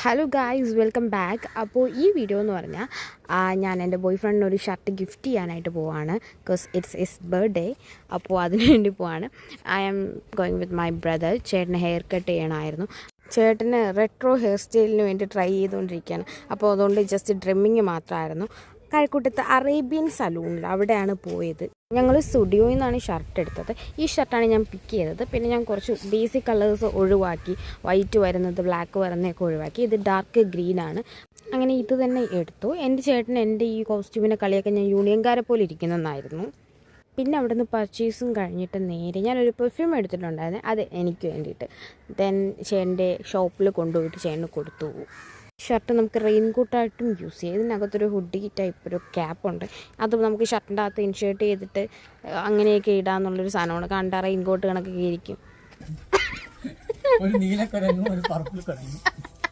Hello guys, welcome back. അപ്പോൾ ഈ video എന്ന് പറഞ്ഞാൽ ഞാൻ എൻ്റെ ബോയ് ഫ്രണ്ടിന് ഒരു ഷർട്ട് ഗിഫ്റ്റ് ചെയ്യാനായിട്ട് പോവാണ്. Because it's his birthday. അപ്പോൾ അതിന് വേണ്ടി പോവാണ്. I am going with my brother. ചേട്ടന് ഹെയർ കട്ട് ചെയ്യണമായിരുന്നു. ചേട്ടന് റെട്രോ ഹെയർ സ്റ്റൈലിന് വേണ്ടി ട്രൈ ചെയ്തുകൊണ്ടിരിക്കുകയാണ്. അപ്പോൾ അതുകൊണ്ട് ജസ്റ്റ് ഡ്രിമ്മിങ് മാത്രമായിരുന്നു. കഴക്കൂട്ടത്ത് അറേബ്യൻ സലൂണിൽ അവിടെയാണ് പോയത്. ഞങ്ങൾ സ്റ്റുഡിയോയിൽ നിന്നാണ് ഷർട്ട് എടുത്തത്. ഈ ഷർട്ടാണ് ഞാൻ പിക്ക് ചെയ്തത്. പിന്നെ ഞാൻ കുറച്ച് ബേസിക് കളേഴ്സ് ഒഴിവാക്കി, വൈറ്റ് വരുന്നത് ബ്ലാക്ക് വരുന്നതൊക്കെ ഒഴിവാക്കി. ഇത് ഡാർക്ക് ഗ്രീനാണ്. അങ്ങനെ ഇത് തന്നെ എടുത്തു. എൻ്റെ ചേട്ടൻ എൻ്റെ ഈ കോസ്റ്റ്യൂമിനെ കളിയൊക്കെ ഞാൻ യൂണിയൻകാരെ പോലെ ഇരിക്കുന്നതെന്നായിരുന്നു. പിന്നെ അവിടെ നിന്ന് പർച്ചേസും കഴിഞ്ഞിട്ട് നേരെ ഞാനൊരു പെർഫ്യൂം എടുത്തിട്ടുണ്ടായിരുന്നു, അത് എനിക്ക് വേണ്ടിയിട്ട്. ദെൻ ചേട്ടൻ്റെ ഷോപ്പിൽ കൊണ്ടുപോയിട്ട് ചേട്ടന് കൊടുത്തു. ഷർട്ട് നമുക്ക് റെയിൻകോട്ടായിട്ടും യൂസ് ചെയ്യാം. ഇതിനകത്തൊരു ഹുഡി ടൈപ്പ് ഒരു ക്യാപ്പുണ്ട്. അത് നമുക്ക് ഷർട്ടിൻ്റെ അകത്ത് ഇൻഷേർട്ട് ചെയ്തിട്ട് അങ്ങനെയൊക്കെ ഇടാന്നുള്ളൊരു സാധനമാണ്. കണ്ട റെയിൻകോട്ട് കണക്കൊക്കെ ഇരിക്കും. ഒരു നീലക്കരങ്ങും ഒരു പർപ്പിൾ കടങ്ങും.